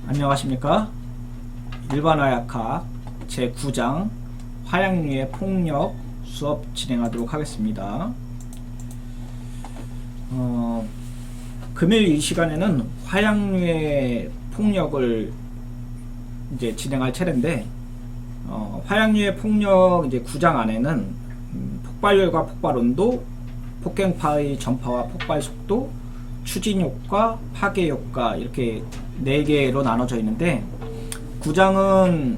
안녕하십니까. 일반화약학 제9장 화약류의 폭력 수업 진행하도록 하겠습니다. 금요일 이 시간에는 화약류의 폭력을 이제 진행할 차례인데, 화약류의 폭력 이제 9장 안에는 폭발열과 폭발온도, 폭갱파의 전파와 폭발 속도, 추진효과, 파괴효과 이렇게 4개로 나눠져 있는데 9장은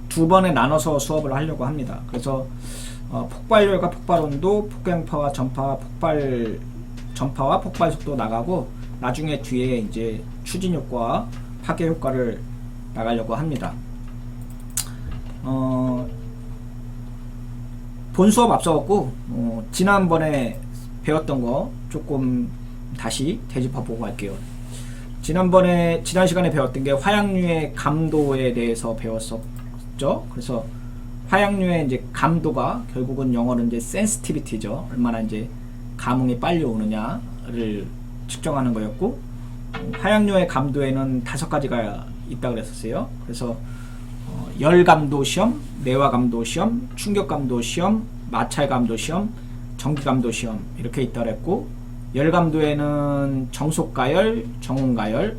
두 번에 나눠서 수업을 하려고 합니다. 그래서 폭발열과 폭발온도, 폭갱파와 전파와 폭발 속도 나가고, 나중에 뒤에 이제 추진효과와 파괴효과를 나가려고 합니다. 본 수업 앞서갔고, 지난번에 배웠던 거 조금 다시 되짚어보고 할게요. 지난 시간에 배웠던 게 화약류의 감도에 대해서 배웠었죠. 그래서 화약류의 이제 감도가 결국은 영어로 이제 sensitivity죠. 얼마나 이제 감흥이 빨리 오느냐를 측정하는 거였고, 화약류의 감도에는 5가지가 있다 그랬었어요. 그래서 열감도 시험, 내화감도 시험, 충격감도 시험, 마찰감도 시험, 전기감도 시험 이렇게 있다 그랬고, 열감도에는 정속가열, 정운가열,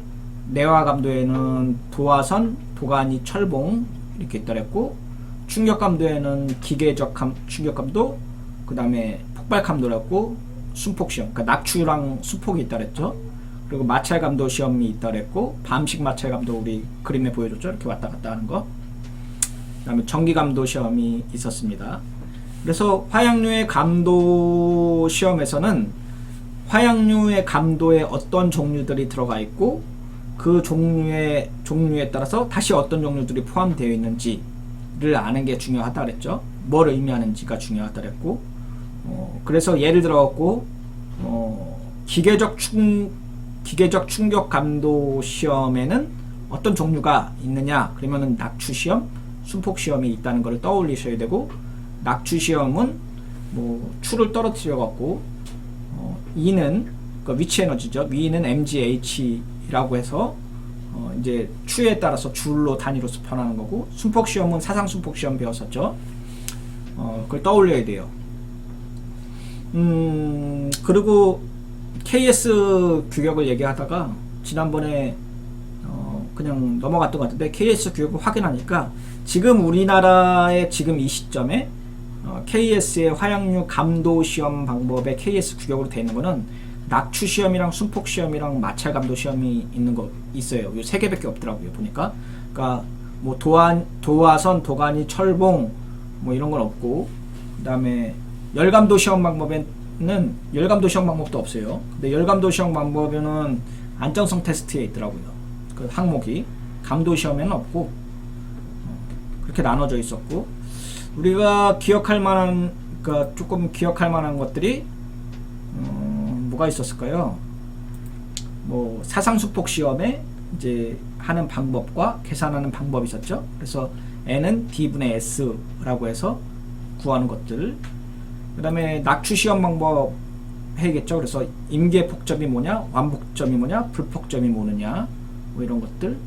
내화감도에는 도화선, 도가니, 철봉 이렇게 있다 그랬고, 충격감도에는 기계적 충격감도, 그 다음에 폭발감도라고 순폭시험, 그러니까 낙추랑 수폭이 있다 그랬죠. 그리고 마찰감도 시험이 있다 그랬고, 밤식 마찰감도 우리 그림에 보여줬죠. 이렇게 왔다 갔다 하는 거. 그 다음에 전기감도 시험이 있었습니다. 그래서 화약류의 감도 시험에서는 화약류의 감도에 어떤 종류들이 들어가 있고, 그 종류에 따라서 다시 어떤 종류들이 포함되어 있는지를 아는 게 중요하다 그랬죠. 뭘 의미하는지가 중요하다 그랬고, 그래서 예를 들어갖고 기계적 충격 감도 시험에는 어떤 종류가 있느냐, 그러면은 낙추 시험, 순폭 시험이 있다는 것을 떠올리셔야 되고, 낙추 시험은 뭐 추를 떨어뜨려 갖고 E는 그 위치 에너지죠. V는 mgH라고 해서 이제 추에 따라서 줄로 단위로서 변하는 거고, 순폭 시험은 사상 순폭 시험 배웠었죠. 그걸 떠올려야 돼요. 그리고 KS 규격을 얘기하다가 지난번에 그냥 넘어갔던 것 같은데, KS 규격을 확인하니까 지금 우리나라의 지금 이 시점에 KS의 화약류 감도 시험 방법에 KS 규격으로 되어 있는 거는 낙추 시험이랑 순폭 시험이랑 마찰 감도 시험이 있는 거 있어요. 이 3개밖에 없더라고요, 보니까. 그러니까 뭐 도화선, 도가니, 철봉 뭐 이런 건 없고, 그다음에 열감도 시험 방법에는 열감도 시험 방법도 없어요. 근데 열감도 시험 방법에는 안정성 테스트에 있더라고요. 그 항목이 감도 시험에는 없고, 그렇게 나눠져 있었고, 우리가 기억할 만한, 그러니까 조금 기억할 만한 것들이 뭐가 있었을까요? 뭐 사상수폭 시험에 이제 하는 방법과 계산하는 방법이 있었죠. 그래서 n은 d분의 s라고 해서 구하는 것들. 그 다음에 낙추 시험 방법 해야겠죠. 그래서 임계 폭점이 뭐냐, 완폭점이 뭐냐, 불폭점이 뭐느냐, 뭐 이런 것들.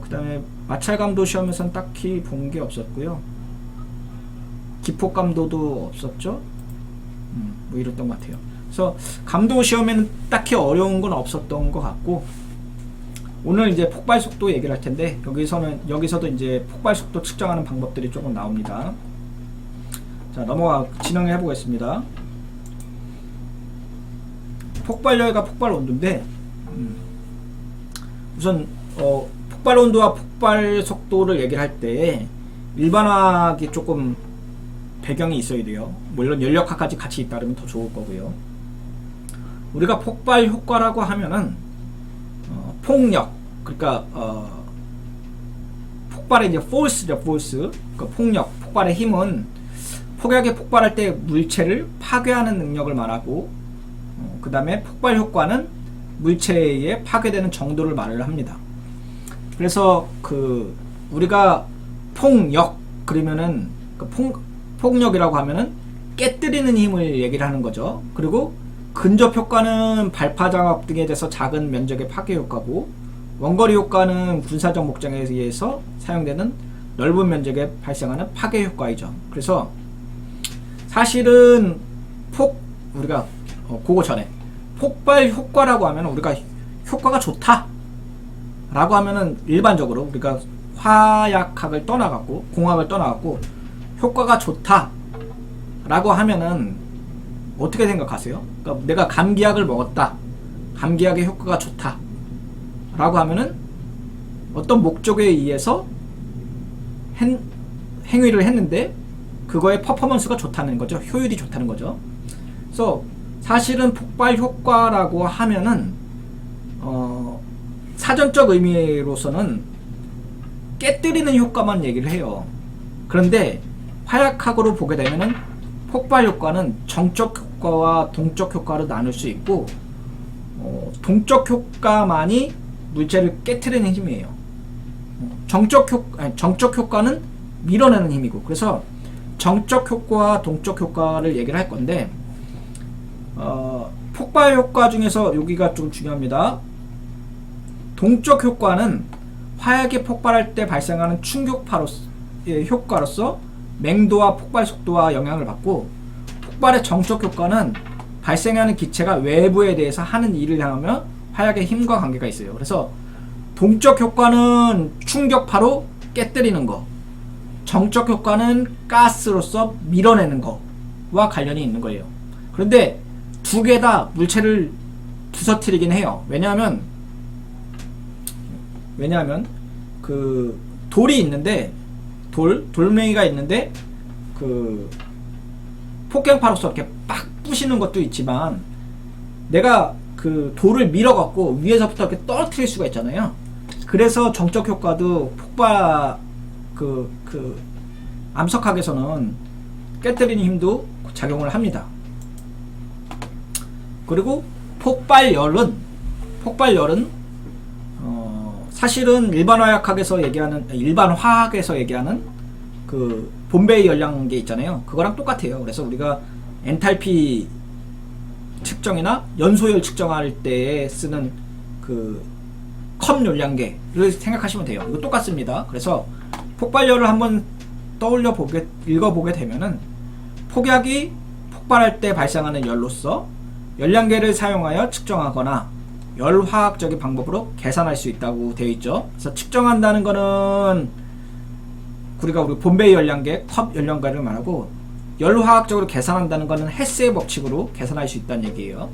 그 다음에 마찰감도 시험에서는 딱히 본 게 없었고요. 기폭감도도 없었죠. 뭐 이랬던 것 같아요. 그래서 감도 시험에는 딱히 어려운 건 없었던 것 같고, 오늘 이제 폭발 속도 얘기를 할 텐데, 여기서도 이제 폭발 속도 측정하는 방법들이 조금 나옵니다. 자, 진행해 보겠습니다. 폭발열과 폭발 온도인데, 우선 폭발 온도와 폭발 속도를 얘기를 할 때 일반화학이 조금 배경이 있어야 돼요. 물론 연력학까지 같이 잇따르면 더 좋을 거고요. 우리가 폭발 효과라고 하면은 폭력, 그러니까 폭발의 이제 force죠, force. 그러니까 폭발의 힘은 폭약이 폭발할 때 물체를 파괴하는 능력을 말하고, 그 다음에 폭발 효과는 물체에 의해 파괴되는 정도를 말을 합니다. 그래서 우리가 폭력 그러면은 폭력이라고 하면은 깨뜨리는 힘을 얘기를 하는 거죠. 그리고 근접 효과는 발파 장악 등에 대해서 작은 면적의 파괴 효과고, 원거리 효과는 군사적 목적에 의해서 사용되는 넓은 면적에 발생하는 파괴 효과이죠. 그래서 사실은 우리가 그거 전에 폭발 효과라고 하면 우리가 효과가 좋다 라고 하면은 일반적으로 우리가 화약학을 떠나갖고 공학을 떠나갖고 효과가 좋다 라고 하면은 어떻게 생각하세요? 그러니까 내가 감기약을 먹었다, 감기약의 효과가 좋다 라고 하면은 어떤 목적에 의해서 행위를 했는데 그거의 퍼포먼스가 좋다는 거죠. 효율이 좋다는 거죠. 그래서 사실은 폭발 효과라고 하면은 사전적 의미로서는 깨뜨리는 효과만 얘기를 해요. 그런데 화약학으로 보게 되면은 폭발 효과는 정적 효과와 동적 효과로 나눌 수 있고, 동적 효과만이 물체를 깨뜨리는 힘이에요. 정적 효과는 밀어내는 힘이고, 그래서 정적 효과와 동적 효과를 얘기를 할 건데, 폭발 효과 중에서 여기가 좀 중요합니다. 동적 효과는 화약이 폭발할 때 발생하는 충격파로의 효과로서 맹도와 폭발 속도와 영향을 받고, 폭발의 정적 효과는 발생하는 기체가 외부에 대해서 하는 일을 향하며 화약의 힘과 관계가 있어요. 그래서 동적 효과는 충격파로 깨뜨리는 거, 정적 효과는 가스로서 밀어내는 거와 관련이 있는 거예요. 그런데 두 개 다 물체를 부서뜨리긴 해요. 왜냐하면 그 돌이 있는데, 돌멩이가 있는데 그 폭격파로서 이렇게 빡 부시는 것도 있지만, 내가 그 돌을 밀어갖고 위에서부터 이렇게 떨어뜨릴 수가 있잖아요. 그래서 정적 효과도 폭발 암석학에서는 깨뜨리는 힘도 작용을 합니다. 그리고 폭발열은 사실은 일반 화학에서 얘기하는 그 본베이 열량계 있잖아요. 그거랑 똑같아요. 그래서 우리가 엔탈피 측정이나 연소열 측정할 때 쓰는 그 컵 열량계를 생각하시면 돼요. 이거 똑같습니다. 그래서 폭발열을 한번 읽어보게 되면은, 폭약이 폭발할 때 발생하는 열로서 열량계를 사용하여 측정하거나 열화학적인 방법으로 계산할 수 있다고 되어 있죠. 그래서 측정한다는 거는 우리 본베이 열량계, 컵 열량계를 말하고, 열화학적으로 계산한다는 거는 헤스의 법칙으로 계산할 수 있다는 얘기예요.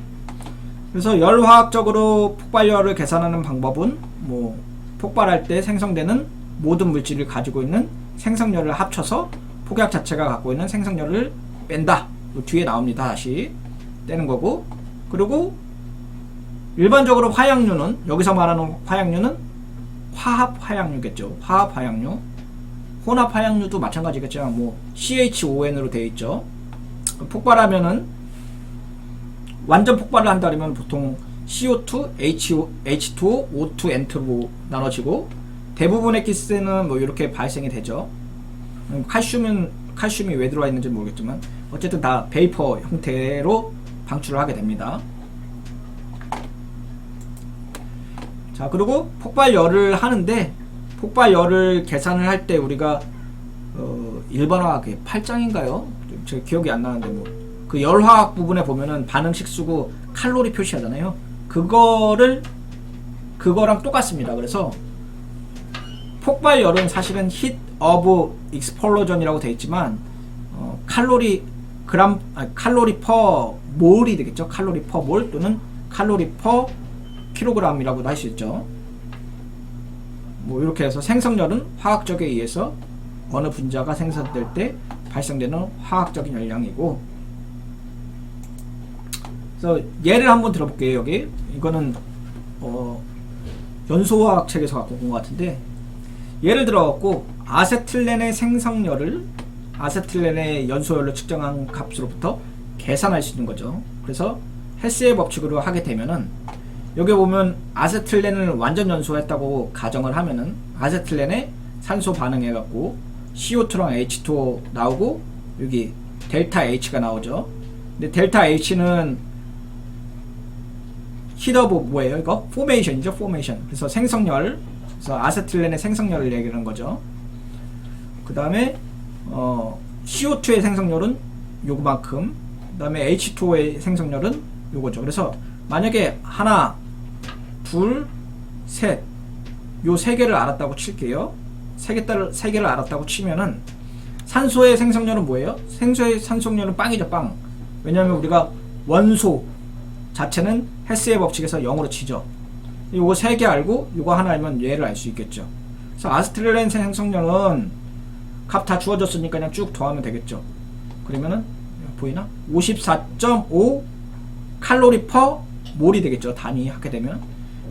그래서 열화학적으로 폭발열을 계산하는 방법은 폭발할 때 생성되는 모든 물질을 가지고 있는 생성열을 합쳐서 폭약 자체가 갖고 있는 생성열을 뺀다. 뒤에 나옵니다. 다시 떼는 거고, 그리고 일반적으로 화약류는, 여기서 말하는 화약류는 화합 화약류겠죠. 화합 화약류. 혼합 화약류도 마찬가지겠지만 CHON으로 되어 있죠. 폭발하면은, 완전 폭발을 한다 그러면 보통 CO2, H2O, O2, N2로 나눠지고, 대부분의 기스는 이렇게 발생이 되죠. 칼슘이 왜 들어와 있는지 모르겠지만 어쨌든 다 베이퍼 형태로 방출을 하게 됩니다. 자, 그리고 폭발열을 하는데, 폭발열을 계산을 할 때 우리가 일반화학 8장인가요? 제 기억이 안 나는데 그 열화학 부분에 보면은 반응식 쓰고 칼로리 표시하잖아요. 그거랑 똑같습니다. 그래서 폭발열은 사실은 heat of explosion이라고 되어 있지만, 칼로리 per 몰이 되겠죠. 칼로리 per 몰 또는 칼로리 per 킬로그램이라고도 할 수 있죠. 이렇게 해서 생성열은 화학적에 의해서 어느 분자가 생산될 때 발생되는 화학적인 열량이고, 그래서 예를 한번 들어볼게요. 여기 이거는 연소화학 책에서 갖고 온 것 같은데, 예를 들어갖고 아세틸렌의 생성열을 아세틸렌의 연소열로 측정한 값으로부터 계산할 수 있는 거죠. 그래서 헤스의 법칙으로 하게 되면은, 여기 보면 아세틸렌을 완전 연소했다고 가정을 하면은 아세틸렌에 산소 반응해갖고 CO2랑 H2O 나오고, 여기 델타 H가 나오죠. 근데 델타 H는 히더브 뭐예요? 이거 포메이션이죠. 포메이션. 그래서 생성열. 그래서 아세틸렌의 생성열을 얘기하는 거죠. 그 다음에 CO2의 생성열은 요만큼. 그 다음에 H2O의 생성열은 요거죠. 그래서 만약에 하나, 둘, 셋, 요 세 개를 알았다고 칠게요. 세 개를 알았다고 치면은 산소의 생성열은 뭐예요? 산소의 생성열은 빵이죠, 빵. 왜냐하면 우리가 원소 자체는 헬스의 법칙에서 0으로 치죠. 요거 세 개 알고 요거 하나 알면 얘를 알 수 있겠죠. 그래서 아세틸렌 생성열은 값 다 주어졌으니까 그냥 쭉 더하면 되겠죠. 그러면은 보이나? 54.5 칼로리 퍼 몰이 되겠죠. 단위 하게 되면.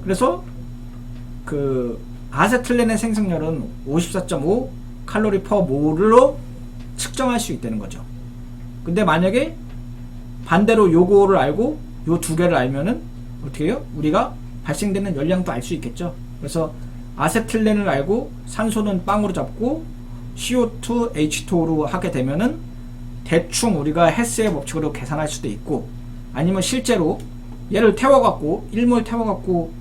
그래서 그 아세틸렌의 생성열은 54.5 칼로리 퍼 몰로 측정할 수 있다는 거죠. 근데 만약에 반대로 요거를 알고 요 두 개를 알면은 어떻게 해요? 우리가 발생되는 열량도 알 수 있겠죠. 그래서 아세틸렌을 알고 산소는 빵으로 잡고 CO2, H2O로 하게 되면은 대충 우리가 헬스의 법칙으로 계산할 수도 있고, 아니면 실제로 얘를 태워갖고 1몰 태워갖고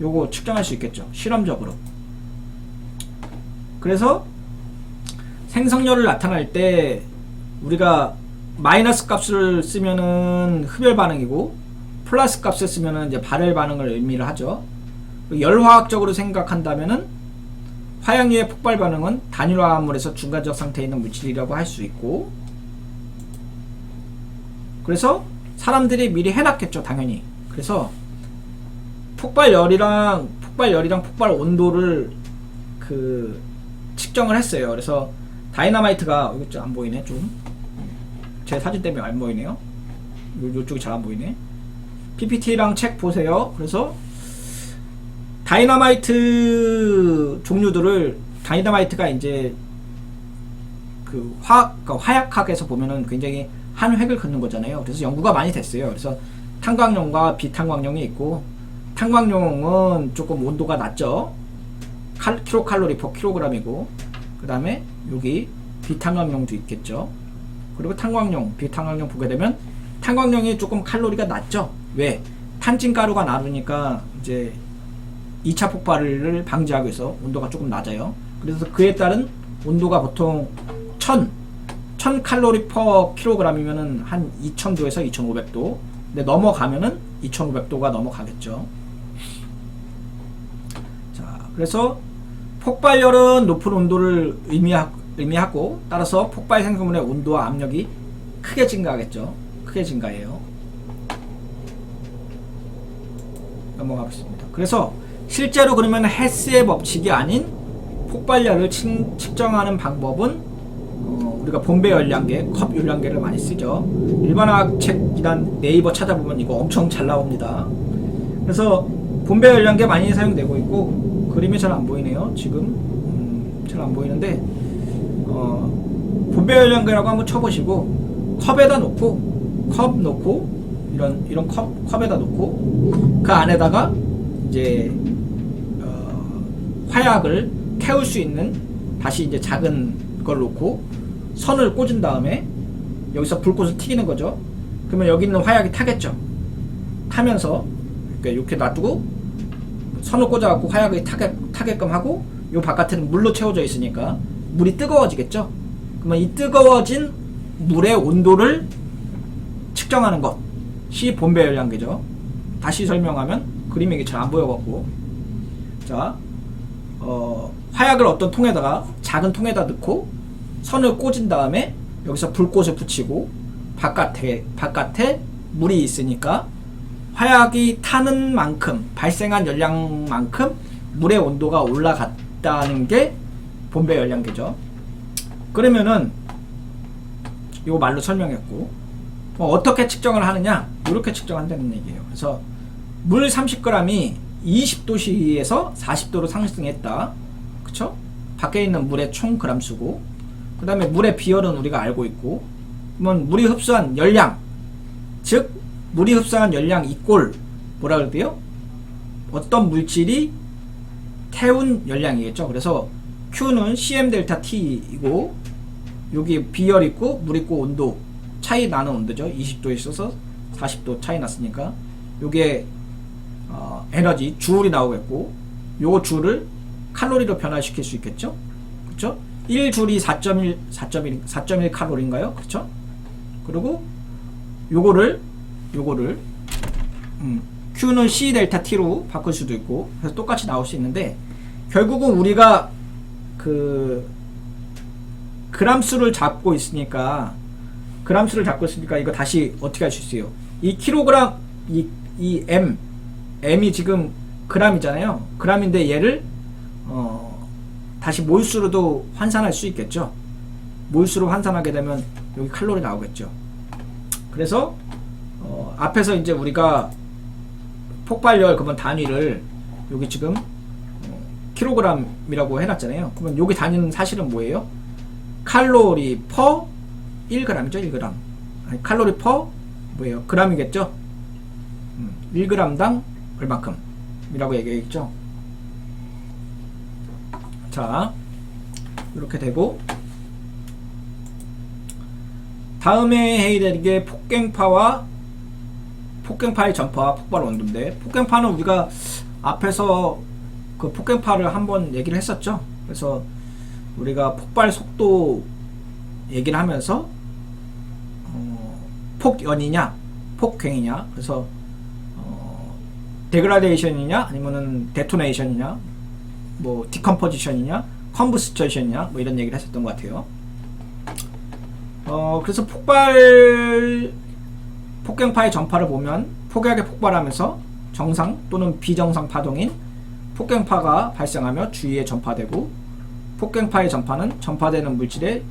요거 측정할 수 있겠죠. 실험적으로. 그래서 생성열을 나타낼 때 우리가 마이너스 값을 쓰면은 흡열 반응이고 플러스 값을 쓰면은 이제 발열 반응을 의미를 하죠. 열화학적으로 생각한다면은 화약류의 폭발 반응은 단일화합물에서 중간적 상태에 있는 물질이라고 할 수 있고, 그래서 사람들이 미리 해놨겠죠, 당연히. 그래서 폭발열이랑 폭발 온도를 그 측정을 했어요. 그래서 다이너마이트가 이거 좀 안 보이네, 좀 제 사진 때문에 안 보이네요. 요쪽이 잘 안 보이네. PPT랑 책 보세요. 그래서 다이너마이트 종류들을, 다이너마이트가 이제 그 화약학에서 보면은 굉장히 한 획을 긋는 거잖아요. 그래서 연구가 많이 됐어요. 그래서 탄광용과 비탄광용이 있고, 탄광용은 조금 온도가 낮죠. 킬로칼로리 퍼 킬로그램이고, 그 다음에 여기 비탄광용도 있겠죠. 그리고 탄광용, 비탄광용 보게 되면 탄광용이 조금 칼로리가 낮죠. 왜? 탄진가루가 나르니까 이제 2차 폭발을 방지하기 위해서 온도가 조금 낮아요. 그래서 그에 따른 온도가 보통 1000 칼로리 퍼 킬로그램이면은 한 2000도에서 2500도. 근데 넘어가면은 2500도가 넘어가겠죠. 자, 그래서 폭발열은 높은 온도를 의미하고, 따라서 폭발 생성물의 온도와 압력이 크게 증가하겠죠. 크게 증가해요. 넘어가 보겠습니다. 그래서 실제로 그러면 헬스의 법칙이 아닌 폭발열을 측정하는 방법은 우리가 본배 열량계, 컵 열량계를 많이 쓰죠. 일반화학 책이란 네이버 찾아보면 이거 엄청 잘 나옵니다. 그래서 본배 열량계 많이 사용되고 있고, 그림이 잘 안 보이네요. 지금 잘 안 보이는데, 본배 열량계라고 한번 쳐보시고 컵에다 놓고, 이런 컵에다 놓고 그 안에다가 이제 화약을 태울 수 있는, 다시 이제 작은 걸 놓고 선을 꽂은 다음에 여기서 불꽃을 튀기는 거죠. 그러면 여기 있는 화약이 타겠죠. 타면서 이렇게 놔두고 선을 꽂아갖고 화약이 타게끔 하고, 요 바깥에는 물로 채워져 있으니까 물이 뜨거워지겠죠. 그러면 이 뜨거워진 물의 온도를 측정하는 것이 본배 열량계죠. 다시 설명하면 그림이 이게 잘 안 보여갖고, 자, 화약을 어떤 통에다가, 작은 통에다 넣고 선을 꽂은 다음에 여기서 불꽃을 붙이고, 바깥에 물이 있으니까 화약이 타는 만큼, 발생한 열량만큼 물의 온도가 올라갔다는 게 본배 열량계죠. 그러면은 이거 말로 설명했고, 어떻게 측정을 하느냐, 이렇게 측정한다는 얘기예요. 그래서 물 30g이 20도씨에서 40도로 상승했다. 그쵸? 밖에 있는 물의 총 그람수고, 그 다음에 물의 비열은 우리가 알고 있고, 그러면 물이 흡수한 열량, 즉 물이 흡수한 열량 이꼴 뭐라 그럴게요? 어떤 물질이 태운 열량이겠죠. 그래서 Q는 CM 델타 T이고, 여기 비열 있고 물 있고 온도 차이 나는 온도죠. 20도에 있어서 40도 차이 났으니까 요게 에너지 주울이 나오겠고, 요 주울을 칼로리로 변화시킬 수 있겠죠. 그렇죠? 1줄이 4.1 칼로리인가요? 그렇죠? 그리고 요거를 Q는 C 델타 T로 바꿀 수도 있고, 그래서 똑같이 나올 수 있는데, 결국은 우리가 그 그람수를 잡고 있으니까 이거 다시 어떻게 할 수 있어요? 이 킬로그램, 이 M이 지금 그람이잖아요. 그람인데 얘를 다시 몰수로도 환산할 수 있겠죠. 몰수로 환산하게 되면 여기 칼로리 나오겠죠. 그래서 앞에서 이제 우리가 폭발열 그러면 단위를 여기 지금 킬로그램이라고 해놨잖아요. 그러면 여기 단위는 사실은 뭐예요? 칼로리 퍼 1g이죠. 1g. 아니, 칼로리 퍼 뭐예요? g이겠죠. 1g당 얼마큼 이라고 얘기했죠. 자, 이렇게 되고, 다음에 해야 되는 게 폭갱파의 전파, 폭발 원도인데, 폭갱파는 우리가 앞에서 그 폭갱파를 한번 얘기를 했었죠. 그래서 우리가 폭발 속도 얘기를 하면서 폭연이냐 폭갱이냐, 그래서 데그라데이션이냐 아니면은 데토네이션이냐, 뭐 디컴포지션이냐 컴부스천이냐, 뭐 이런 얘기를 했었던 것 같아요. 그래서 폭갱파의 전파를 보면 폭약에 폭발하면서 정상 또는 비정상 파동인 폭갱파가 발생하며 주위에 전파되고, 폭갱파의 전파는 전파되는 물질의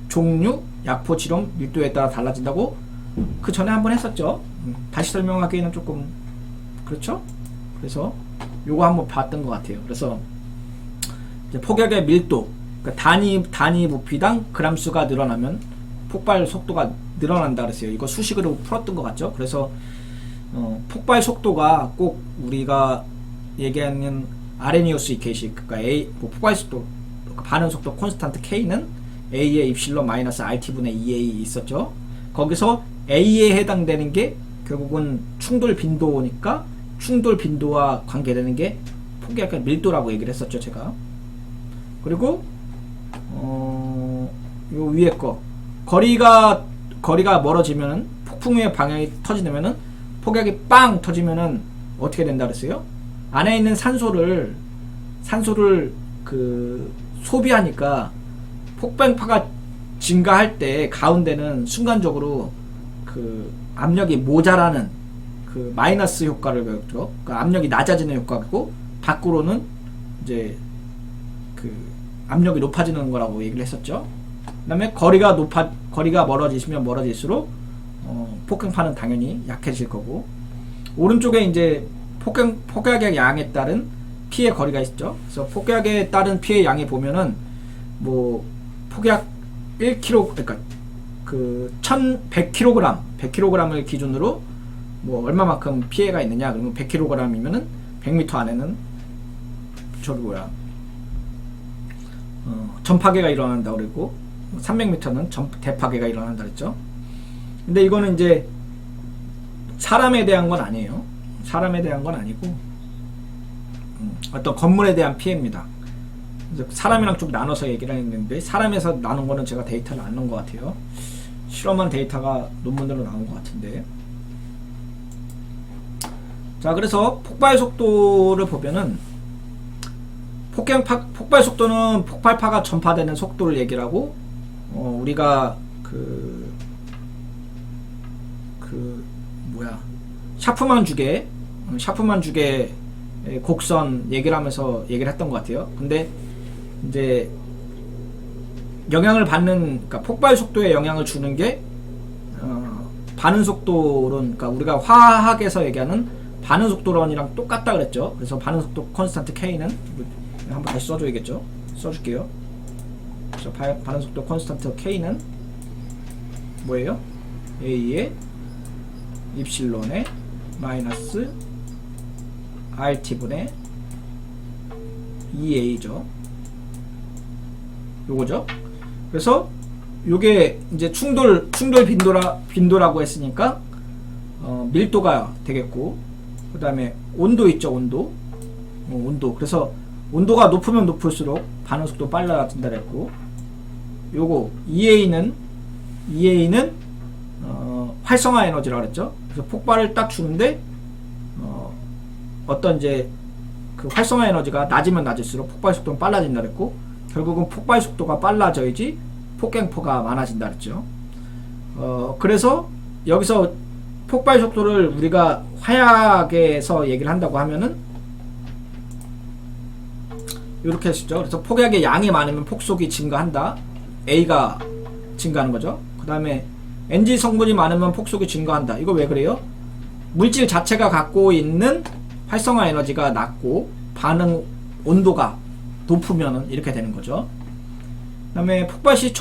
종류, 약포, 지름, 밀도에 따라 달라진다고 그 전에 한번 했었죠. 다시 설명하기에는 조금 그렇죠? 그래서 요거 한번 봤던 것 같아요. 그래서 이제 폭약의 밀도, 그러니까 단위 부피당 그람수가 늘어나면 폭발 속도가 늘어난다 그랬어요. 이거 수식으로 풀었던 것 같죠? 그래서 폭발 속도가 꼭 우리가 얘기하는 아레니우스 이케이식, 그러니까 폭발 속도, 반응 속도 콘스탄트 K는 A의 입실론 마이너스 RT분의 2A 있었죠. 거기서 A에 해당되는 게 결국은 충돌 빈도니까, 충돌 빈도와 관계되는 게 폭약의 밀도라고 얘기를 했었죠, 제가. 그리고 요 위에 거, 거리가 멀어지면은, 폭풍의 방향이 터지면은, 폭약이 빵 터지면은 어떻게 된다 그랬어요? 안에 있는 산소를 그 소비하니까 폭발파가 증가할 때 가운데는 순간적으로 그 압력이 모자라는 그 마이너스 효과를 배웠죠. 그 압력이 낮아지는 효과고, 밖으로는 이제 그 압력이 높아지는 거라고 얘기를 했었죠. 그 다음에 거리가 멀어지시면 멀어질수록 폭행파는 당연히 약해질 거고, 오른쪽에 이제 폭약의 양에 따른 피해 거리가 있죠. 그래서 폭약에 따른 피해 양이 보면은 뭐 폭약 1kg, 그러니까 그 100kg을 기준으로 뭐 얼마만큼 피해가 있느냐, 그러면 100kg이면은 100m 안에는 전파계가 일어난다 그랬고, 300m는 대파계가 일어난다 그랬죠. 근데 이거는 이제 사람에 대한 건 아니에요. 사람에 대한 건 아니고 어떤 건물에 대한 피해입니다. 사람이랑 좀 나눠서 얘기를 했는데, 사람에서 나눈 거는 제가 데이터를 안 넣은 것 같아요. 실험한 데이터가 논문으로 나온 것 같은데. 자, 그래서 폭발 속도를 보면은 폭발 속도는 폭발파가 전파되는 속도를 얘기를 하고, 우리가 샤프만 주계 곡선 얘기를 하면서 얘기를 했던 것 같아요. 근데 이제 영향을 받는, 그러니까 폭발 속도에 영향을 주는 게 반응 속도론, 그러니까 우리가 화학에서 얘기하는 반응 속도론이랑 똑같다 그랬죠. 그래서 반응 속도 콘스탄트 K는 한번 다시 써줘야겠죠. 써줄게요. 그래서 반응 속도 콘스탄트 K는 뭐예요? A의 입실론에 마이너스 RT분의 2A죠. 요거죠. 그래서 요게 이제 충돌 빈도라고 했으니까 밀도가 되겠고, 그 다음에 온도 있죠. 온도. 온도. 그래서 온도가 높으면 높을수록 반응 속도 빨라진다 그랬고, 요거 EA는 활성화 에너지라고 그랬죠. 그래서 폭발을 딱 주는데 어떤 이제 그 활성화 에너지가 낮으면 낮을수록 폭발 속도는 빨라진다 그랬고, 결국은 폭발 속도가 빨라져야지 폭갱포가 많아진다 그랬죠. 그래서 여기서 폭발 속도를 우리가 화약에서 얘기를 한다고 하면은 이렇게 했죠. 그래서 폭약의 양이 많으면 폭속이 증가한다. A가 증가하는 거죠. 그 다음에 NG 성분이 많으면 폭속이 증가한다. 이거 왜 그래요? 물질 자체가 갖고 있는 활성화 에너지가 낮고 반응 온도가 높으면은 이렇게 되는 거죠. 그 다음에 폭발 시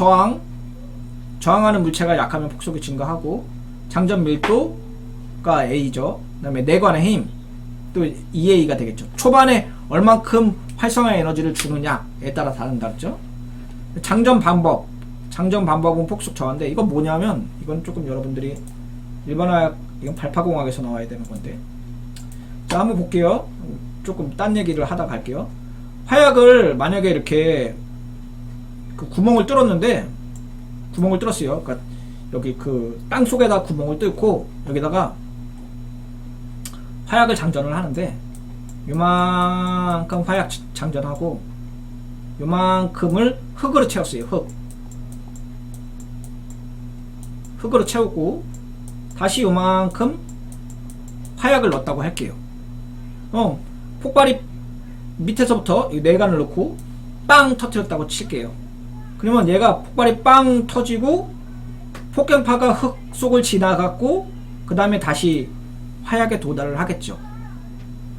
저항하는 물체가 약하면 폭속이 증가하고, 장전 밀도가 A죠. 그 다음에 내관의 힘 또 EA가 되겠죠. 초반에 얼만큼 활성화 에너지를 주느냐에 따라 다른다 그랬죠. 장전 방법은 폭속 저하인데, 이건 뭐냐면, 이건 조금 여러분들이 일반화학, 이건 발파공학에서 나와야 되는 건데, 자 한번 볼게요. 조금 딴 얘기를 하다 갈게요. 화약을 만약에 이렇게 그 구멍을 뚫었어요. 그러니까 여기 그 땅 속에다 구멍을 뚫고 여기다가 화약을 장전을 하는데, 요만큼 화약 장전하고 요만큼을 흙으로 채웠어요. 흙으로 채우고 다시 요만큼 화약을 넣었다고 할게요. 폭발이 밑에서부터 내관을 넣고 빵 터뜨렸다고 칠게요. 그러면 얘가 폭발이 빵 터지고 폭격파가 흙 속을 지나갔고 그 다음에 다시 화약에 도달을 하겠죠.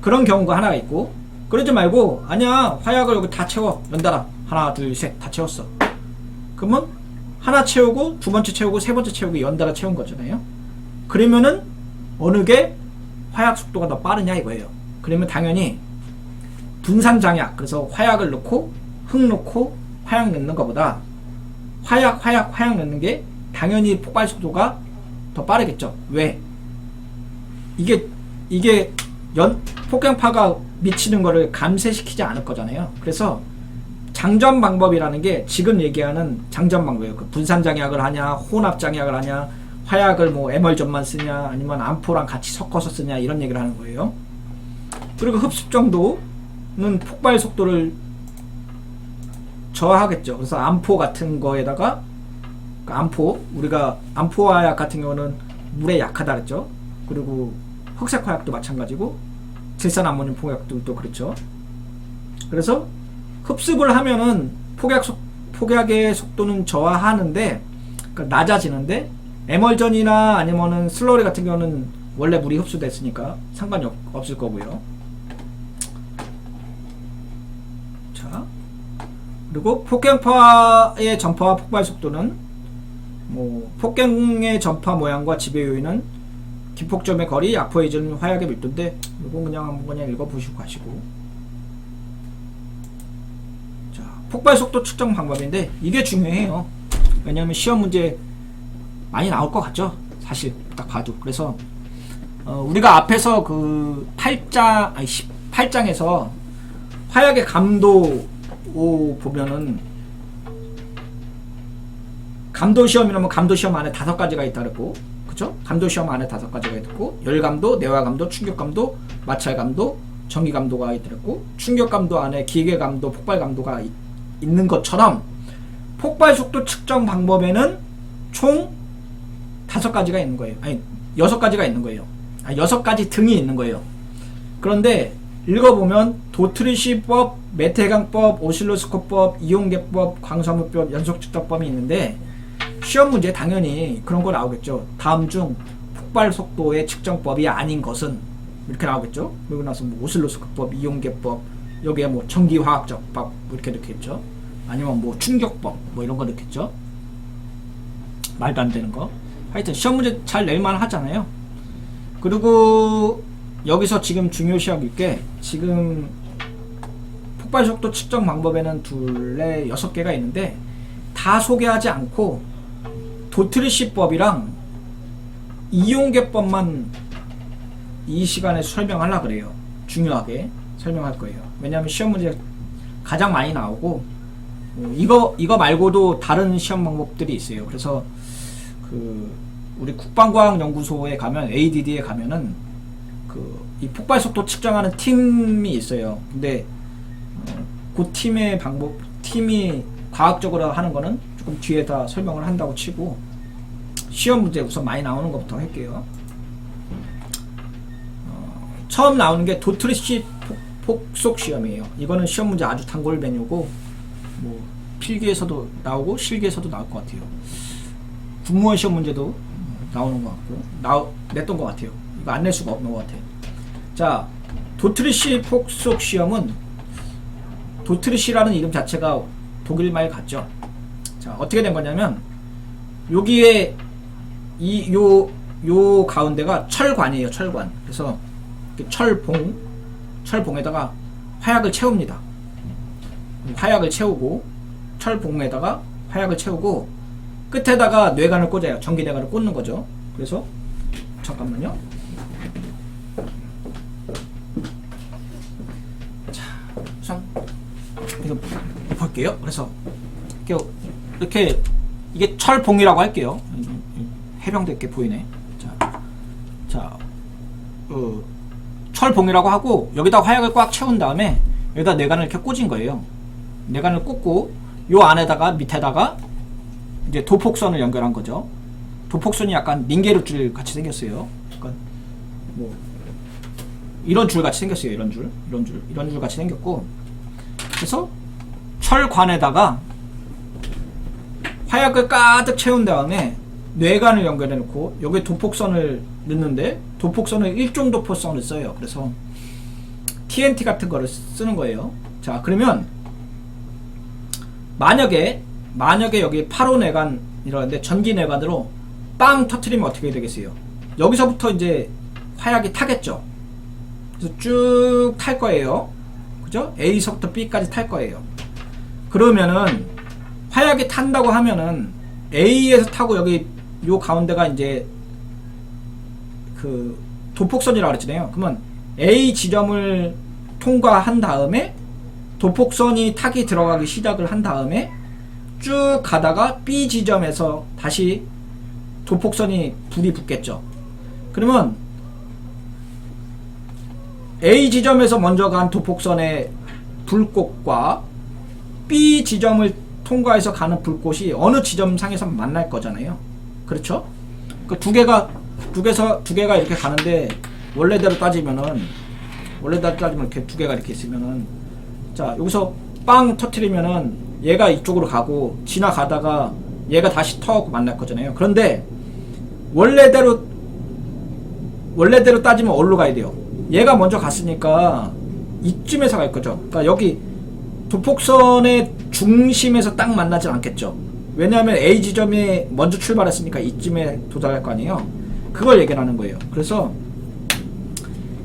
그런 경우가 하나가 있고, 그러지 말고 아니야 화약을 여기 다 채워 연달아 하나 둘 셋 다 채웠어. 그러면 하나 채우고 두 번째 채우고 세 번째 채우고 연달아 채운 거잖아요. 그러면은 어느 게 화약 속도가 더 빠르냐 이거예요. 그러면 당연히 분산장약, 그래서 화약을 넣고 흙 넣고 화약 넣는 것보다 화약 넣는 게 당연히 폭발 속도가 더 빠르겠죠. 왜? 이게 폭격파가 미치는 거를 감쇄시키지 않을 거잖아요. 그래서 장전 방법이라는 게 지금 얘기하는 장전 방법이에요. 그 분산장약을 하냐, 혼합장약을 하냐, 화약을 뭐 에멀전만 쓰냐, 아니면 암포랑 같이 섞어서 쓰냐, 이런 얘기를 하는 거예요. 그리고 흡습 정도는 폭발 속도를 저하하겠죠. 그래서 암포 같은 거에다가 우리가 암포 화약 같은 경우는 물에 약하다 그랬죠. 그리고 흑색 화약도 마찬가지고 질산 암모늄 폭약들도 그렇죠. 그래서 흡습을 하면은 폭약의 속도는 저하하는데, 그러니까 낮아지는데, 에멀전이나 아니면은 슬러리 같은 경우는 원래 물이 흡수됐으니까 상관이 없을 거고요. 자, 그리고 폭격파의 전파와 폭발 속도는 폭격의 전파 모양과 지배 요인은 기폭점의 거리, 약포의 전 화약의 밀도인데, 이건 그냥 읽어보시고 가시고. 자, 폭발 속도 측정 방법인데 이게 중요해요. 왜냐하면 시험 문제 많이 나올 것 같죠? 사실 딱 봐도. 그래서 우리가 앞에서 그 18장에서 화약의 감도 보면은 감도 시험이라면 감도 시험 안에 5가지가 있다 그랬고, 그쵸? 감도 시험 안에 5가지가 있고, 열감도, 내화감도, 충격감도, 마찰감도, 전기감도가 있더랬고, 충격감도 안에 기계감도, 폭발감도가 있는 것처럼 폭발 속도 측정 방법에는 총 5가지가 있는 거예요. 아니 6가지가 있는 거예요. 6가지 등이 있는 거예요. 그런데 읽어보면 도트리시법, 메테강법, 오실로스코법, 이용계법, 광섬유법, 연속측정법이 있는데, 시험 문제 당연히 그런 거 나오겠죠. 다음 중 폭발 속도의 측정법이 아닌 것은, 이렇게 나오겠죠. 그리고 나서 뭐 오실로스코법, 이용계법, 여기에 뭐 전기화학적법 이렇게 넣겠죠. 아니면 뭐 충격법 뭐 이런 거 넣겠죠. 말도 안 되는 거. 하여튼 시험 문제 잘 낼만 하잖아요. 그리고 여기서 지금 중요시하고 게, 지금 폭발 속도 측정 방법에는 6개가 있는데 다 소개하지 않고 도트리시법이랑 이용계법만 이 시간에 설명하려고 그래요. 중요하게 설명할 거예요. 왜냐하면 시험 문제 가장 많이 나오고 이거 말고도 다른 시험 방법들이 있어요. 그래서 우리 국방과학연구소에 가면 ADD에 가면은 이 폭발 속도 측정하는 팀이 있어요. 근데 그 팀이 과학적으로 하는 거는 조금 뒤에다 설명을 한다고 치고 시험 문제 우선 많이 나오는 것부터 할게요. 처음 나오는 게 도트리시 폭속 시험이에요. 이거는 시험 문제 아주 단골 메뉴고 뭐 필기에서도 나오고 실기에서도 나올 것 같아요. 국무원 시험 문제도 나오는 것 같고 냈던 것 같아요. 이거 안 낼 수가 없는 것 같아요. 자, 도트리시 폭속 시험은 도트리시라는 이름 자체가 독일말 같죠. 자, 어떻게 된 거냐면 여기에 요 가운데가 철관이에요. 철관. 그래서 철봉에다가 화약을 채웁니다. 화약을 채우고 철봉에다가 화약을 채우고 끝에다가 뇌관을 꽂아요. 전기뇌관을 꽂는 거죠. 그래서 잠깐만요. 자, 우선 이거 볼게요. 그래서 이렇게 이게 철봉이라고 할게요. 해병대 이렇게 보이네. 자, 철봉이라고 하고 여기다 화약을 꽉 채운 다음에 여기다 뇌관을 이렇게 꽂은 거예요. 뇌관을 꽂고 요 안에다가 밑에다가 이제 도폭선을 연결한 거죠. 도폭선이 약간 닌게르 줄 같이 생겼어요. 약간 뭐 이런 줄 같이 생겼어요. 이런 줄 같이 생겼고, 그래서 철관에다가 화약을 가득 채운 다음에 뇌관을 연결해 놓고 여기 도폭선을 넣는데 도폭선을 1종 도폭선을 써요. 그래서 TNT 같은 거를 쓰는 거예요. 자, 그러면 만약에 여기 8호 뇌관이라는데 전기 뇌관으로 빵 터트리면 어떻게 되겠어요? 여기서부터 이제 화약이 타겠죠. 그래서 쭉 탈 거예요. 그죠? A서부터 B까지 탈 거예요. 그러면은 화약이 탄다고 하면은 A에서 타고 여기 요 가운데가 이제 그 도폭선이라고 그랬잖아요. 그러면 A 지점을 통과한 다음에 도폭선이 타기 들어가기 시작을 한 다음에 쭉 가다가 B 지점에서 다시 도폭선이 불이 붙겠죠. 그러면 A 지점에서 먼저 간 도폭선의 불꽃과 B 지점을 통과해서 가는 불꽃이 어느 지점상에서 만날 거잖아요. 그렇죠? 그 두 개가 이렇게 가는데 원래대로 따지면은 이렇게 두 개가 이렇게 있으면은, 자, 여기서 빵 터트리면은 얘가 이쪽으로 가고 지나가다가 얘가 다시 터갖고 만날 거잖아요. 그런데 원래대로 따지면 어디로 가야 돼요? 얘가 먼저 갔으니까 이쯤에서 갈 거죠. 그러니까 여기 도폭선의 중심에서 딱 만나진 않겠죠. 왜냐하면 A 지점에 먼저 출발했으니까 이쯤에 도달할 거 아니에요. 그걸 얘기하는 거예요. 그래서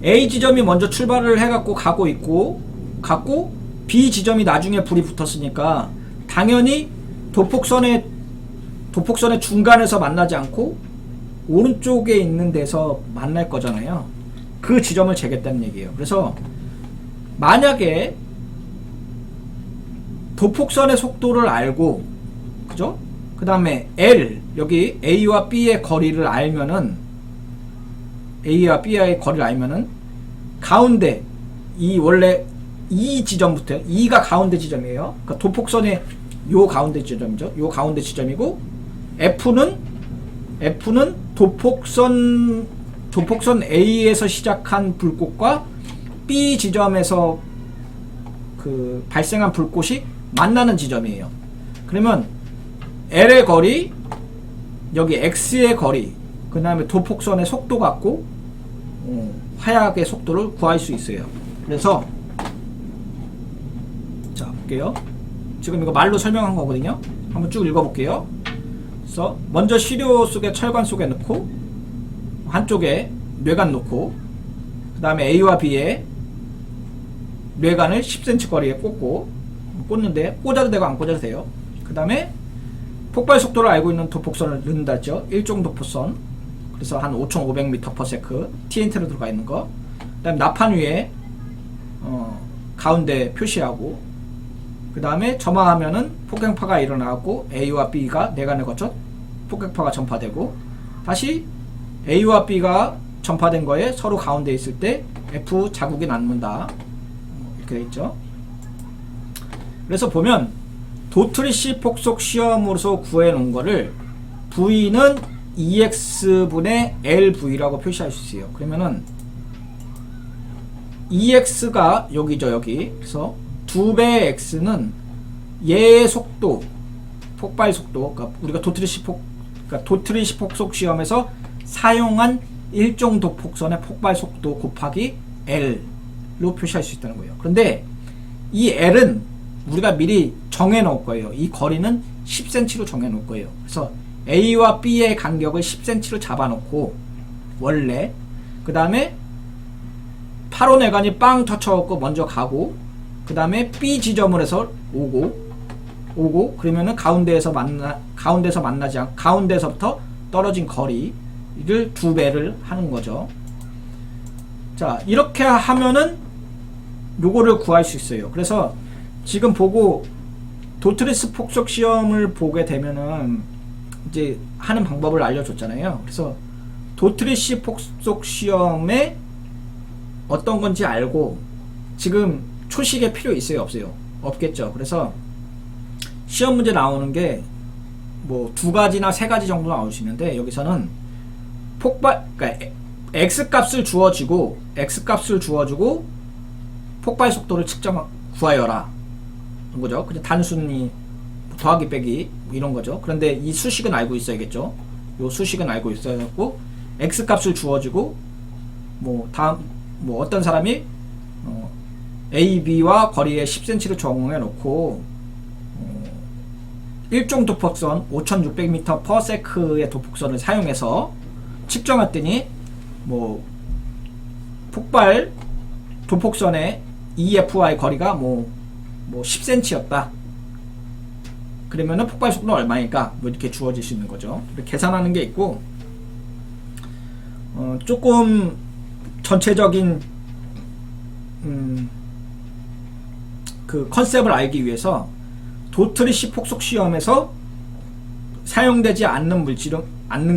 A 지점이 먼저 출발을 해갖고 갔고 B 지점이 나중에 불이 붙었으니까 당연히 도폭선의 중간에서 만나지 않고 오른쪽에 있는 데서 만날 거잖아요. 그 지점을 재겠다는 얘기예요. 그래서 만약에 도폭선의 속도를 알고, 그죠? 그 다음에 L, 여기 A와 B의 거리를 알면은, 가운데, 원래 이 지점부터, E가 가운데 지점이에요. 그러니까 도폭선의 요 가운데 지점이죠. 요 가운데 지점이고, F는 도폭선 A에서 시작한 불꽃과 B 지점에서 그 발생한 불꽃이 만나는 지점이에요. 그러면 L의 거리, 여기 X의 거리, 그 다음에 도폭선의 속도 갖고 화약의 속도를 구할 수 있어요. 그래서 자, 볼게요. 지금 이거 말로 설명한 거거든요. 한번 쭉 읽어볼게요. 그래서 먼저 시료 속에 철관 속에 넣고 한쪽에 뇌관 놓고 그 다음에 A와 B에 뇌관을 10cm 거리에 꽂는데 꽂아도 되고 안 꽂아도 돼요. 그 다음에 폭발 속도를 알고 있는 도폭선을 넣는다 했죠. 1종 도폭선. 그 그래서 한 5,500m/s TNT로 들어가 있는 거. 그다음 나판 위에 가운데 표시하고, 그 다음에 점화하면은 폭격파가 일어나고 A와 B가 내관을 거쳐 폭격파가 전파되고, 다시 A와 B가 전파된 거에 서로 가운데 있을 때 F 자국이 남는다. 이렇게 돼 있죠. 그래서 보면 도트리시 폭속 시험으로서 구해 놓은 거를 V는 EX분의 LV라고 표시할 수 있어요. 그러면은 EX가 여기죠, 여기. 그래서 2배의 X는 얘의 속도, 폭발 속도, 그러니까 우리가 도트리시 폭속 시험에서 사용한 일종 도폭선의 폭발 속도 곱하기 L로 표시할 수 있다는 거예요. 그런데 이 L은 우리가 미리 정해 놓을 거예요. 이 거리는 10cm로 정해 놓을 거예요. 그래서 A와 B의 간격을 10cm로 잡아 놓고, 원래 그 다음에 8호 내관이 빵 터쳐갖고 먼저 가고, 그 다음에 B 지점을 해서 오고 그러면은 가운데서부터 떨어진 거리를 2배를 하는 거죠. 자, 이렇게 하면은 요거를 구할 수 있어요. 그래서 지금 보고 도트리스 폭속 시험을 보게 되면은 이제 하는 방법을 알려줬잖아요. 그래서 도트리시 폭속 시험에 어떤 건지 알고, 지금 초식에 필요 있어요, 없어요? 없겠죠. 그래서 시험 문제 나오는 게 뭐 2가지나 3가지 정도 나올 수 있는데, 여기서는 그러니까 X 값을 주어주고 폭발 속도를 구하여라. 그런 거죠. 그냥 단순히 더하기 빼기 이런 거죠. 그런데 이 수식은 알고 있어야겠죠. 요 수식은 알고 있어야겠고, X 값을 주어주고, 어떤 사람이 A, B와 거리에 10cm를 적응해 놓고 일종 도폭선 5600m/s의 도폭선을 사용해서 측정했더니 폭발 도폭선의 EF와의 거리가 10cm였다. 그러면은 폭발 속도는 얼마니까 이렇게 주어질 수 있는 거죠. 이렇게 계산하는 게 있고, 조금 전체적인 그 컨셉을 알기 위해서 도트리시 폭속 시험에서 사용되지 않는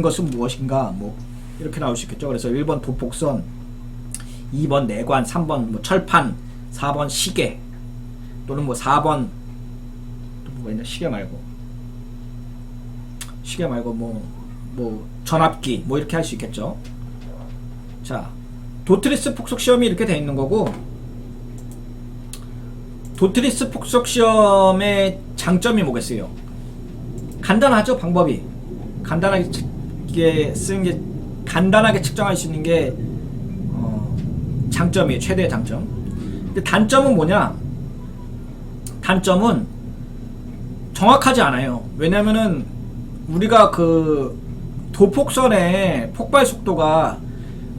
것은 무엇인가, 이렇게 나올 수 있겠죠. 그래서 1번 도폭선, 2번 내관, 3번 철판, 4번 시계, 또는 4번 또 뭐가 있나, 시계 말고 전압기 이렇게 할 수 있겠죠. 자, 도트리스 폭속 시험이 이렇게 돼 있는 거고, 도트리스 폭속 시험의 장점이 뭐겠어요? 간단하죠, 방법이. 간단하게 측정할 수 있는 게 장점이에요, 최대의 장점. 근데 단점은 뭐냐? 단점은 정확하지 않아요. 왜냐면은 우리가 그 도폭선의 폭발 속도가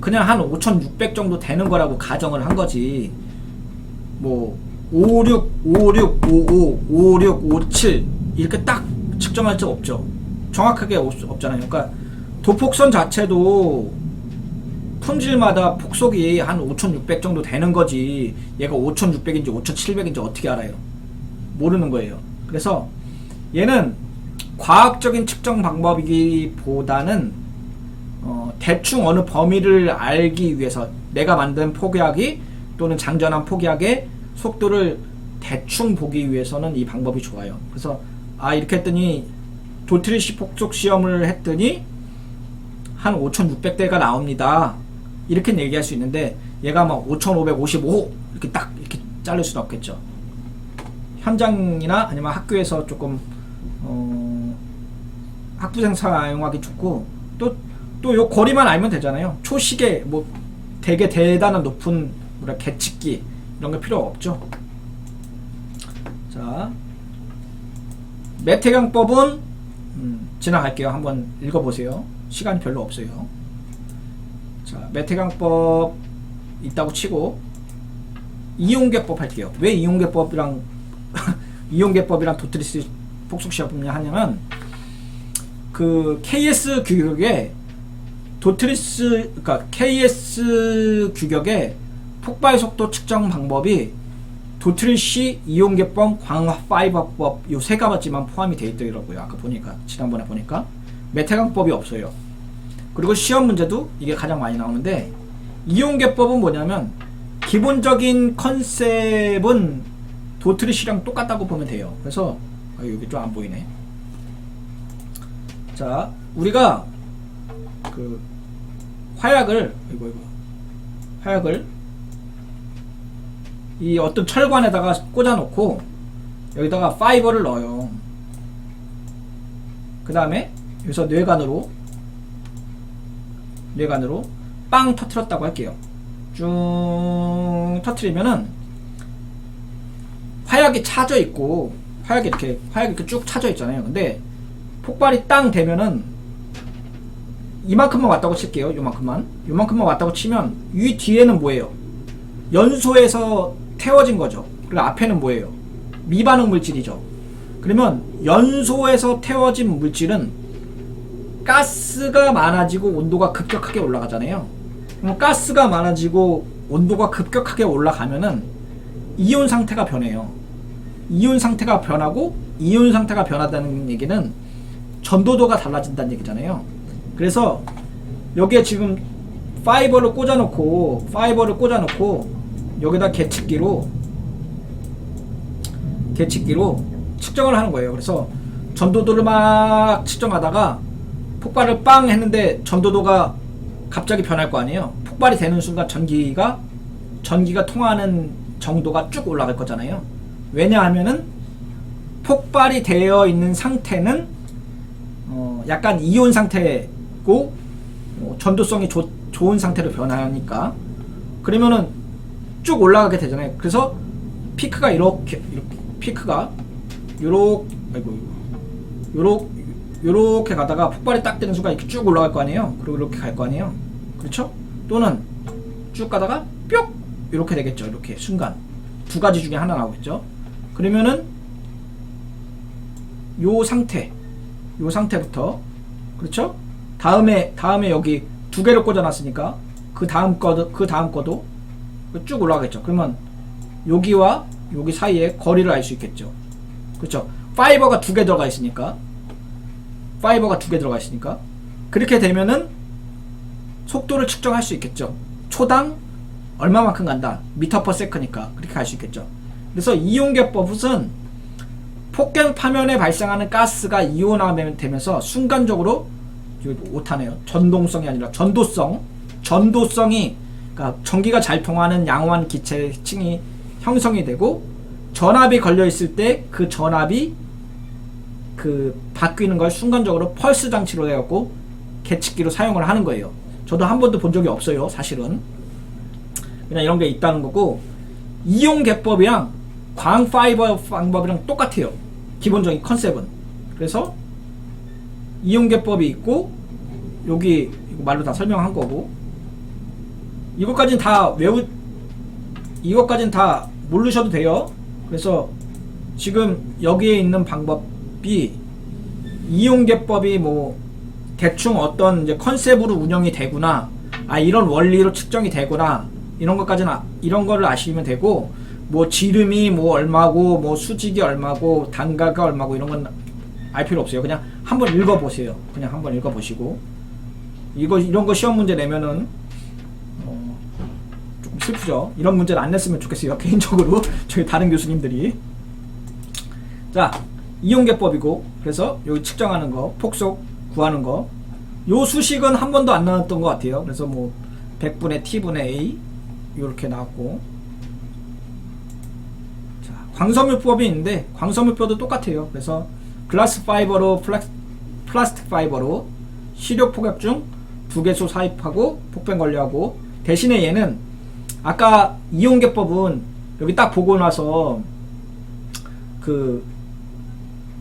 그냥 한 5600 정도 되는 거라고 가정을 한 거지, 56, 55, 56, 57 이렇게 딱 측정할 수 없죠. 정확하게 없잖아요. 그러니까 도폭선 자체도 품질마다 폭속이 한 5600 정도 되는 거지, 얘가 5600인지 5700인지 어떻게 알아요? 모르는 거예요. 그래서 얘는 과학적인 측정 방법이기보다는 대충 어느 범위를 알기 위해서 내가 만든 폭약이 또는 장전한 폭약의 속도를 대충 보기 위해서는 이 방법이 좋아요. 그래서 이렇게 했더니 도트리시 폭속 시험을 했더니 한 5600대가 나옵니다, 이렇게 얘기할 수 있는데, 얘가 5555 이렇게 딱 이렇게 자를 수는 없겠죠. 현장이나 아니면 학교에서 조금 학부생 사용하기 좋고, 또 요 거리만 알면 되잖아요. 초시계 되게 대단한 높은 계측기 이런 거 필요 없죠. 자, 메테강법은 지나갈게요. 한번 읽어보세요. 시간이 별로 없어요. 자, 메테강법 있다고 치고 이용계법 할게요. 왜 이용계법이랑 도트리스 폭속 시험이냐 하냐면, 그 KS 규격에 도트리스, 그러니까 KS 규격의 폭발 속도 측정 방법이 도트리시, 이온계법, 광 파이버법 요 세 가지만 포함이 되어 있더라고요. 아까 보니까, 지난번에 보니까 메테강법이 없어요. 그리고 시험 문제도 이게 가장 많이 나오는데, 이온계법은 뭐냐면 기본적인 컨셉은 도트리시랑 똑같다고 보면 돼요. 그래서 여기 좀 안 보이네. 자, 우리가 그 화약을 이 어떤 철관에다가 꽂아 놓고 여기다가 파이버를 넣어요. 그 다음에 여기서 뇌관으로 빵 터트렸다고 할게요. 쭉 터트리면은 화약이 차져 있고, 화약이 이렇게 쭉 차져 있잖아요. 근데 폭발이 땅 되면은 이만큼만 왔다고 칠게요. 요만큼만 왔다고 치면 이 뒤에는 뭐예요? 연소에서 태워진 거죠. 그리고 앞에는 뭐예요? 미반응 물질이죠. 그러면 연소에서 태워진 물질은 가스가 많아지고 온도가 급격하게 올라가잖아요. 그럼 가스가 많아지고 온도가 급격하게 올라가면은 이온 상태가 변해요. 이온 상태가 변하고, 이온 상태가 변하다는 얘기는 전도도가 달라진다는 얘기잖아요. 그래서 여기에 지금 파이버를 꽂아놓고 여기다 계측기로 측정을 하는 거예요. 그래서 전도도를 막 측정하다가 폭발을 빵 했는데 전도도가 갑자기 변할 거 아니에요. 폭발이 되는 순간 전기가 통하는 정도가 쭉 올라갈 거잖아요. 왜냐하면은 폭발이 되어 있는 상태는 약간 이온 상태고 전도성이 좋은 상태로 변하니까, 그러면은 쭉 올라가게 되잖아요. 그래서 피크가 이렇게 요렇게 가다가 폭발이 딱 되는 순간 이렇게 쭉 올라갈 거 아니에요. 그리고 이렇게 갈 거 아니에요. 그렇죠? 또는 쭉 가다가 뿅! 이렇게 되겠죠. 이렇게 순간 두 가지 중에 하나 나오겠죠. 그러면은 요 상태부터, 그렇죠? 다음에 여기 두 개를 꽂아놨으니까 그 다음 거도 쭉 올라가겠죠. 그러면 여기와 여기 사이에 거리를 알 수 있겠죠. 그렇죠? 파이버가 두 개 들어가 있으니까 그렇게 되면은 속도를 측정할 수 있겠죠. 초당 얼마만큼 간다, 미터 퍼 세컨이니까 그렇게 갈 수 있겠죠. 그래서 이온계법은 폭갱 파면에 발생하는 가스가 이온화되면서 순간적으로, 오타네요. 전동성이 아니라 전도성이, 그러니까 전기가 잘 통하는 양호한 기체층이 형성이 되고, 전압이 걸려 있을 때 그 전압이 바뀌는 걸 순간적으로 펄스 장치로 해갖고 계측기로 사용을 하는 거예요. 저도 한 번도 본 적이 없어요, 사실은. 그냥 이런 게 있다는 거고, 이온계법이랑 광 파이버 방법이랑 똑같아요. 기본적인 컨셉은. 그래서 이온계법이 있고, 여기 이거 말로 다 설명한 거고, 이것까지는 다 모르셔도 돼요. 그래서 지금 여기에 있는 방법이 이온계법이 뭐 대충 어떤 이제 컨셉으로 운영이 되구나, 이런 원리로 측정이 되구나, 이런 거를 아시면 되고, 뭐 지름이 뭐 얼마고, 뭐 수직이 얼마고, 단가가 얼마고, 이런 건 알 필요 없어요. 그냥 한번 읽어보세요. 그냥 한번 읽어보시고, 이런 거 시험 문제 내면은 조금 슬프죠. 이런 문제를 안 냈으면 좋겠어요, 개인적으로. 저희 다른 교수님들이. 자, 이온계법이고, 그래서 여기 측정하는 거, 폭속 구하는 거, 요 수식은 한 번도 안 나왔던 것 같아요. 그래서 뭐 100분의 t분의 a 이렇게 나왔고, 자, 광섬유법이 있는데 광섬유법도 똑같아요. 그래서 글라스 파이버로 플라스틱 파이버로 시력 폭약 중 2개소 사입하고 폭변 관리하고, 대신에 얘는 아까 이온계법은 여기 딱 보고 나서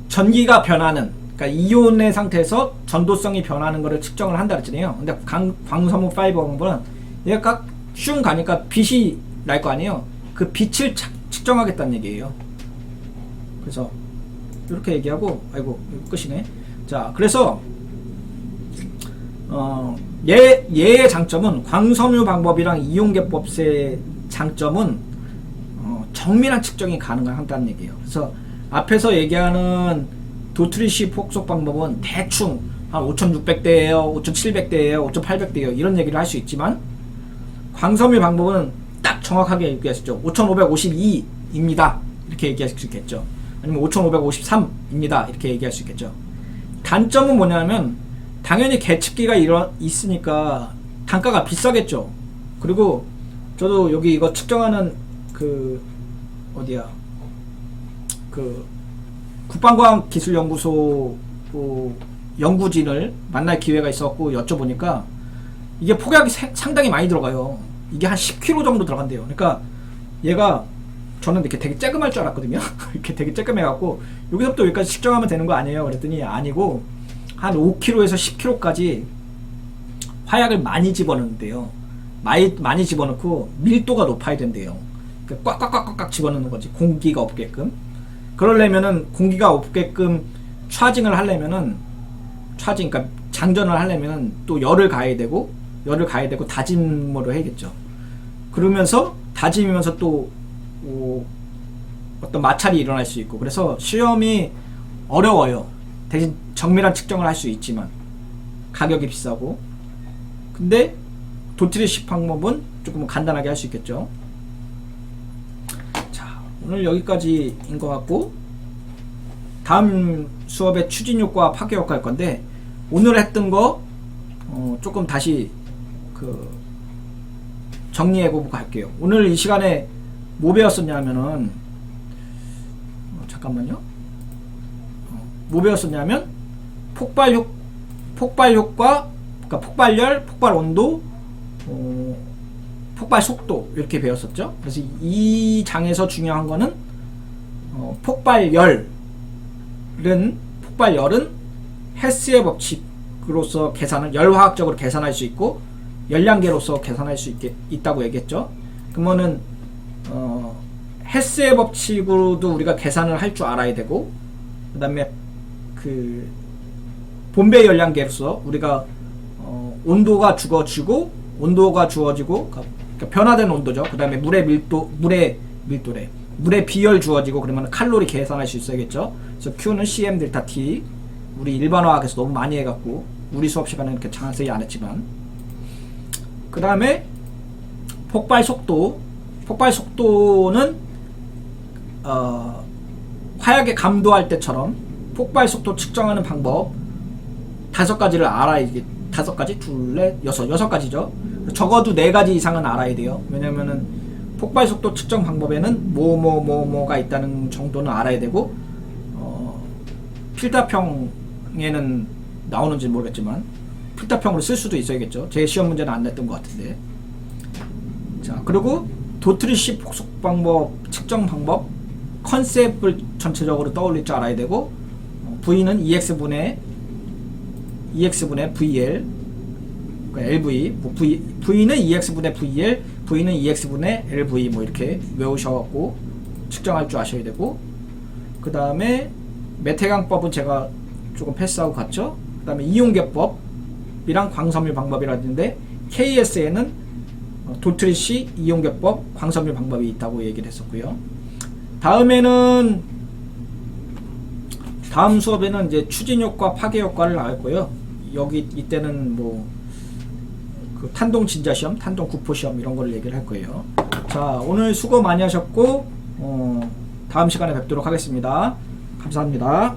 전기가 변하는, 그러니까 이온의 상태에서 전도성이 변하는 거를 측정을 한다 그랬잖아요. 근데 광섬유 파이버 방법은 얘가 슝 가니까 빛이 날 거 아니에요. 그 빛을 측정하겠다는 얘기예요. 그래서 이렇게 얘기하고, 아이고 이거 끝이네. 자, 그래서 얘의 장점은 광섬유 방법이랑 이용계법의 장점은 정밀한 측정이 가능하다는 얘기예요. 그래서 앞에서 얘기하는 도트리시 폭속 방법은 대충 한 5600대예요, 5700대예요, 5800대예요 이런 얘기를 할 수 있지만 광섬유 방법은 딱 정확하게 얘기할 수 있죠. 5552입니다 이렇게 얘기할 수 있겠죠. 아니면 5553입니다 이렇게 얘기할 수 있겠죠. 단점은 뭐냐면 당연히 계측기가 있으니까 단가가 비싸겠죠. 그리고 저도 여기 이거 측정하는 그 어디야 그 국방과학기술연구소 연구진을 만날 기회가 있었고 여쭤보니까 이게 폭약이 상당히 많이 들어가요. 이게 한 10kg 정도 들어간대요. 그러니까 얘가 저는 이렇게 되게 쬐끔할 줄 알았거든요. 이렇게 되게 쬐끔해갖고 여기서부터 여기까지 측정하면 되는 거 아니에요? 그랬더니 아니고 한 5kg에서 10kg까지 화약을 많이 집어넣는데요. 많이 집어넣고 밀도가 높아야 된대요. 그러니까 꽉꽉꽉꽉 집어넣는 거지. 공기가 없게끔. 그러려면은 공기가 없게끔 차징을 하려면은 그러니까 장전을 하려면은 또 열을 가해야 되고 다짐으로 해야겠죠. 그러면서 다짐이면서 또 어떤 마찰이 일어날 수 있고 그래서 시험이 어려워요. 대신 정밀한 측정을 할 수 있지만 가격이 비싸고 근데 도트리시 방법은 조금 간단하게 할 수 있겠죠. 자, 오늘 여기까지인 것 같고 다음 수업에 추진효과 파괴효과 할 건데 오늘 했던 거 조금 다시 정리해보고 갈게요. 오늘 이 시간에 뭐 배웠었냐면은 잠깐만요. 뭐 배웠었냐면 폭발 효과, 그러니까 폭발열, 폭발 온도, 폭발 속도 이렇게 배웠었죠. 그래서 이 장에서 중요한 거는 폭발열은 헤스의 법칙으로서 열화학적으로 계산할 수 있고 열량계로서 계산할 수 있다고 얘기했죠. 그러면은 헤스의 법칙으로도 우리가 계산을 할 줄 알아야 되고 그 다음에 그 본배 열량계로서 우리가 온도가 주어지고 그러니까 변화된 온도죠. 그 다음에 물의 비열 주어지고 그러면 칼로리 계산할 수 있어야겠죠. 그래서 Q는 CM 델타 T. 우리 일반화학에서 너무 많이 해갖고 우리 수업 시간에 이렇게 자세히 안 했지만 그 다음에 폭발 속도는 화약에 감도할 때처럼 폭발 속도 측정하는 방법 5가지를 알아야 5가지? 둘, 넷, 여섯 가지죠. 적어도 4가지 이상은 알아야 돼요. 왜냐면은 폭발 속도 측정 방법에는 뭐가 있다는 정도는 알아야 되고 필답형에는 나오는지 모르겠지만 필답형으로 쓸 수도 있어야겠죠. 제 시험 문제는 안 냈던 것 같은데. 자, 그리고 도트리시 폭속 방법, 측정 방법, 컨셉을 전체적으로 떠올릴 줄 알아야 되고 V는 EX분의 VL LV, V는 EX분의 VL, V는 EX분의 LV 뭐 이렇게 외우셔갖고 측정할 줄 아셔야 되고 그 다음에 메테강법은 제가 조금 패스하고 갔죠. 그 다음에 이용계법이랑 광섬유 방법이라는데 KS에는 도트리시 이용계법, 광섬유 방법이 있다고 얘기를 했었고요. 다음 수업에는 이제 추진효과, 파괴효과를 나올 거예요. 이때는 뭐 그 탄동 진자시험, 탄동 구포시험 이런 걸 얘기를 할 거예요. 자, 오늘 수고 많이 하셨고 다음 시간에 뵙도록 하겠습니다. 감사합니다.